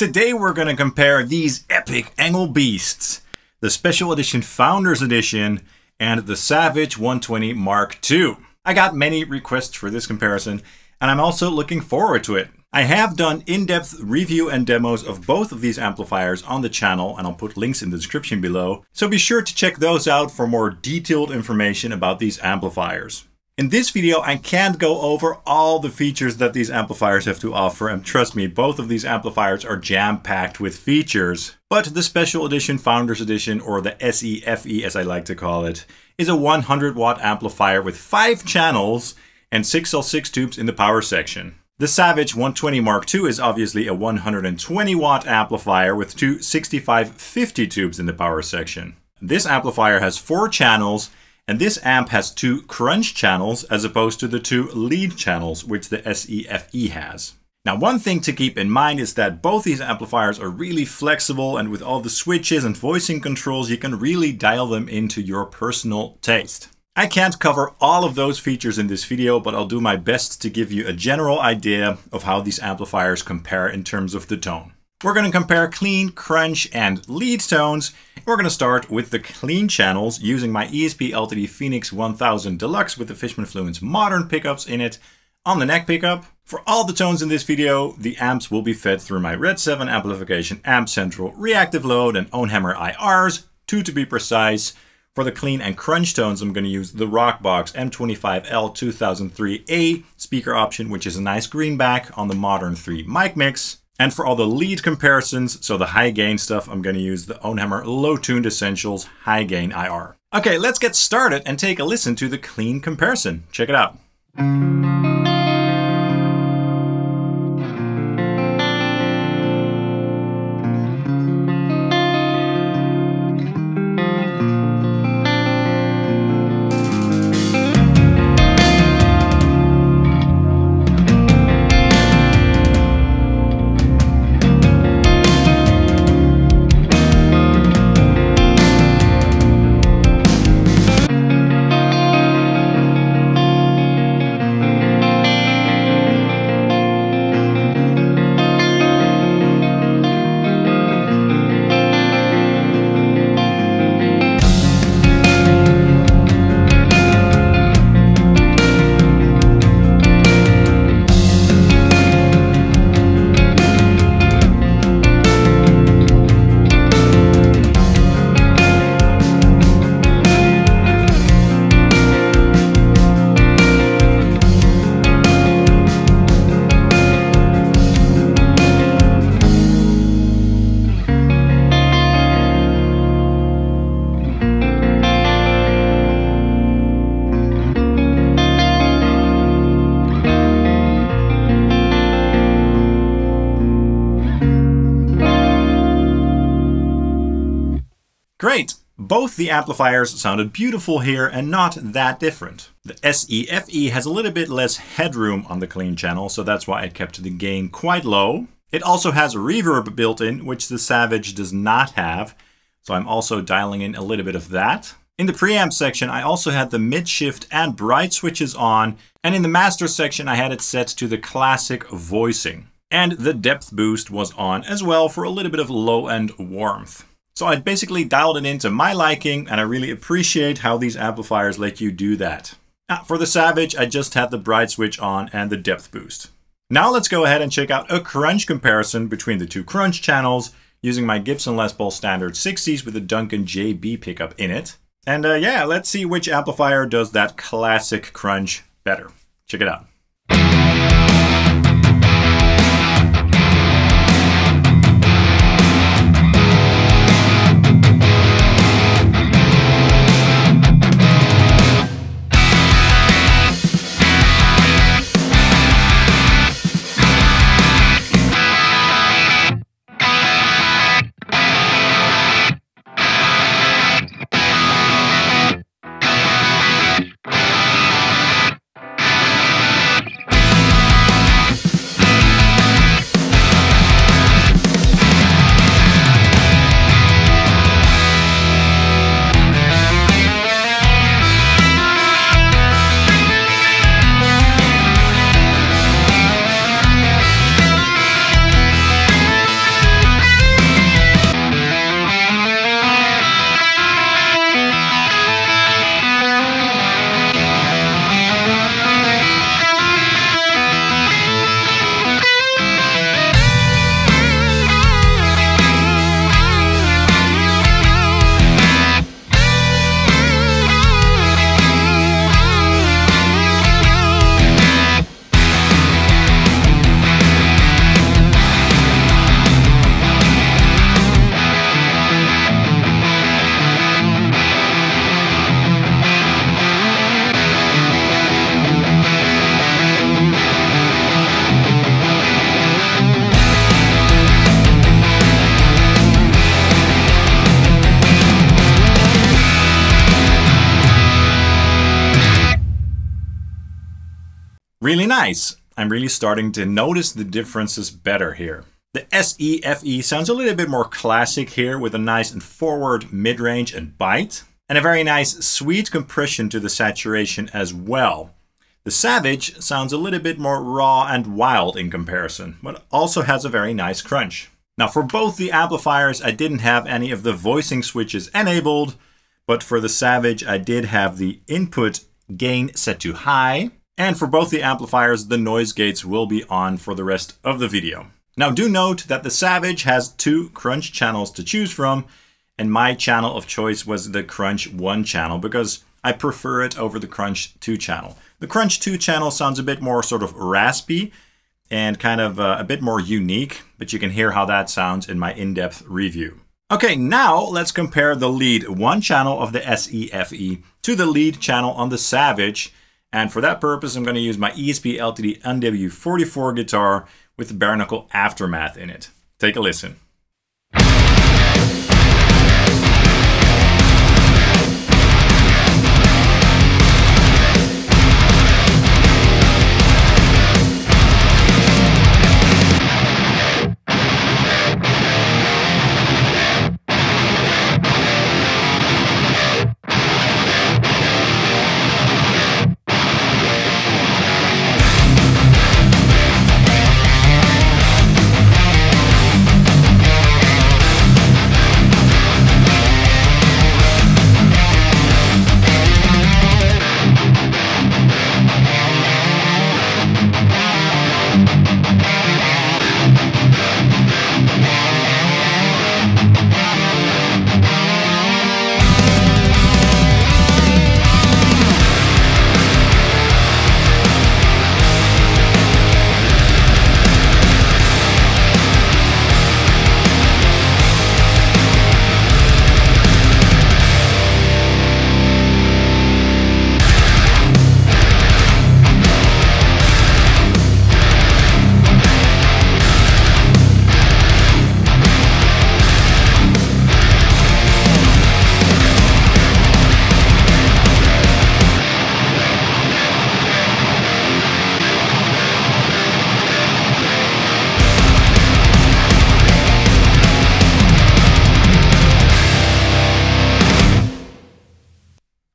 Today we're going to compare these epic ENGL beasts, the Special Edition Founders Edition and the Savage 120 Mark II. I got many requests for this comparison and I'm also looking forward to it. I have done in-depth review and demos of both of these amplifiers on the channel, and I'll put links in the description below, so be sure to check those out for more detailed information about these amplifiers. In this video, I can't go over all the features that these amplifiers have to offer, and trust me, both of these amplifiers are jam-packed with features. But the Special Edition Founders Edition, or the SEFE as I like to call it, is a 100 watt amplifier with 5 channels and 6L6 tubes in the power section. The Savage 120 Mark II is obviously a 120 watt amplifier with two 6550 tubes in the power section. This amplifier has 4 channels, and this amp has 2 crunch channels as opposed to the 2 lead channels which the SEFE has. Now, one thing to keep in mind is that both these amplifiers are really flexible, and with all the switches and voicing controls you can really dial them into your personal taste. I can't cover all of those features in this video, but I'll do my best to give you a general idea of how these amplifiers compare in terms of the tone. We're going to compare clean, crunch, and lead tones. We're going to start with the clean channels using my ESP LTD Phoenix 1000 Deluxe with the Fishman Fluence modern pickups in it on the neck pickup. For all the tones in this video, the amps will be fed through my RedSeven Amplification Amp Central reactive load and OwnHammer IRs, 2 to be precise. For the clean and crunch tones, I'm going to use the Rockbox M25L 2003A speaker option, which is a nice greenback on the Modern 3 mic mix. And for all the lead comparisons, so the high gain stuff, I'm going to use the OwnHammer Low Tuned Essentials High Gain IR. Okay, let's get started and take a listen to the clean comparison. Check it out. Great! Both the amplifiers sounded beautiful here and not that different. The SEFE has a little bit less headroom on the clean channel, so that's why I kept the gain quite low. It also has reverb built in, which the Savage does not have, so I'm also dialing in a little bit of that. In the preamp section, I also had the mid-shift and bright switches on, and in the master section I had it set to the classic voicing. And the depth boost was on as well for a little bit of low-end warmth. So I basically dialed it into my liking, and I really appreciate how these amplifiers let you do that. Now, for the Savage, I just had the bright switch on and the depth boost. Now let's go ahead and check out a crunch comparison between the 2 crunch channels using my Gibson Les Paul Standard 60s with a Duncan JB pickup in it. And yeah, let's see which amplifier does that classic crunch better. Check it out. Really nice. I'm really starting to notice the differences better here. The SE/FE sounds a little bit more classic here with a nice and forward mid-range and bite. And a very nice sweet compression to the saturation as well. The Savage sounds a little bit more raw and wild in comparison, but also has a very nice crunch. Now for both the amplifiers, I didn't have any of the voicing switches enabled, but for the Savage, I did have the input gain set to high. And for both the amplifiers, the noise gates will be on for the rest of the video. Now do note that the Savage has 2 crunch channels to choose from, and my channel of choice was the Crunch 1 channel because I prefer it over the Crunch 2 channel. The Crunch 2 channel sounds a bit more sort of raspy and kind of a bit more unique, but you can hear how that sounds in my in-depth review. Okay, now let's compare the lead 1 channel of the SE/FE to the lead channel on the Savage. And for that purpose, I'm going to use my ESP LTD NW44 guitar with the bare knuckle Aftermath in it. Take a listen.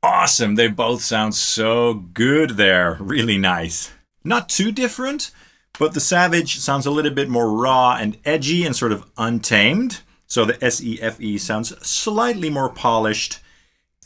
Awesome, they both sound so good there. Really nice. Not too different, but the Savage sounds a little bit more raw and edgy and sort of untamed. So the SE/FE sounds slightly more polished,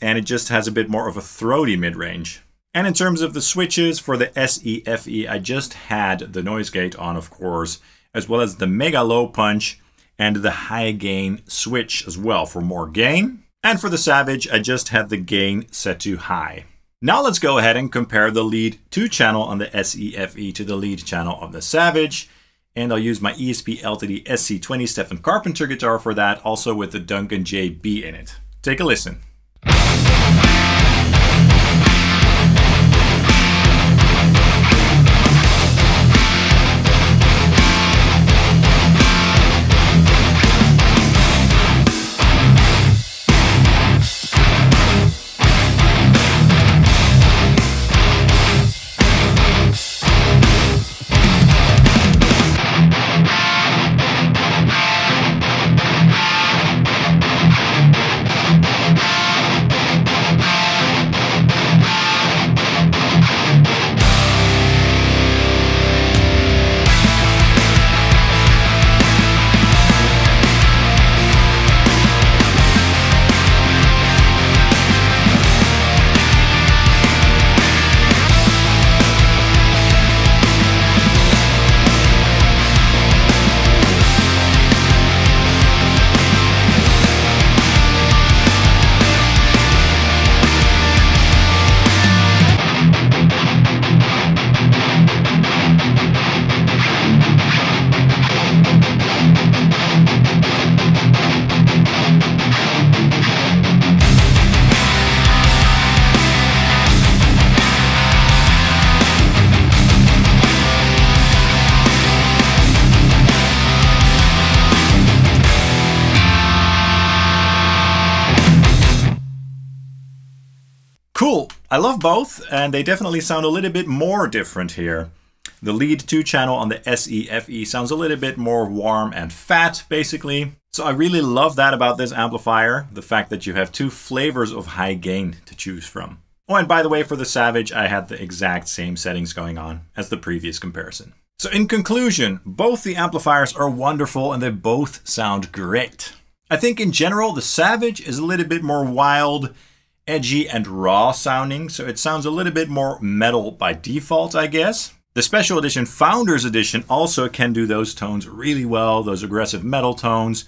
and it just has a bit more of a throaty mid-range. And in terms of the switches for the SE/FE, I just had the noise gate on, of course, as well as the mega low punch and the high gain switch as well for more gain. And for the Savage, I just had the gain set to high. Now let's go ahead and compare the lead 2 channel on the SE/FE to the lead channel of the Savage. And I'll use my ESP LTD SC20 Stephen Carpenter guitar for that, also with the Duncan JB in it. Take a listen. Cool. I love both, and they definitely sound a little bit more different here. The lead 2 channel on the SE-FE sounds a little bit more warm and fat, basically. So I really love that about this amplifier, the fact that you have 2 flavors of high gain to choose from. Oh, and by the way, for the Savage, I had the exact same settings going on as the previous comparison. So in conclusion, both the amplifiers are wonderful and they both sound great. I think in general, the Savage is a little bit more wild, edgy, and raw sounding, so it sounds a little bit more metal by default, I guess. The Special Edition Founders Edition also can do those tones really well, those aggressive metal tones,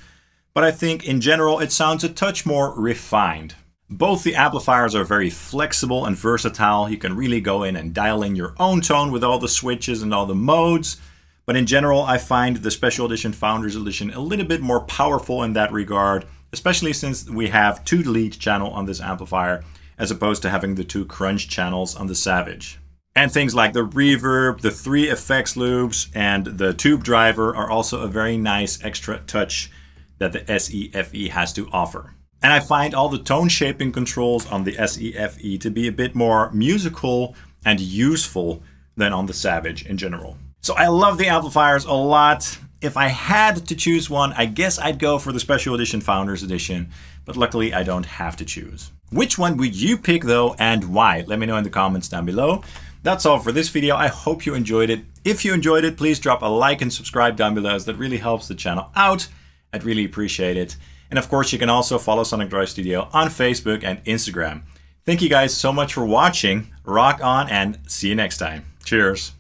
but I think in general it sounds a touch more refined. Both the amplifiers are very flexible and versatile. You can really go in and dial in your own tone with all the switches and all the modes. But in general, I find the Special Edition Founders Edition a little bit more powerful in that regard, especially since we have 2 lead channel on this amplifier, as opposed to having the 2 crunch channels on the Savage. And things like the reverb, the 3 effects loops, and the tube driver are also a very nice extra touch that the SE-FE has to offer. And I find all the tone shaping controls on the SE-FE to be a bit more musical and useful than on the Savage in general. So I love the amplifiers a lot. If I had to choose one, I guess I'd go for the Special Edition Founders Edition, but luckily I don't have to choose. Which one would you pick though, and why? Let me know in the comments down below. That's all for this video. I hope you enjoyed it. If you enjoyed it, please drop a like and subscribe down below, as that really helps the channel out. I'd really appreciate it. And of course, you can also follow Sonic Droid Studio on Facebook and Instagram. Thank you guys so much for watching. Rock on and see you next time. Cheers.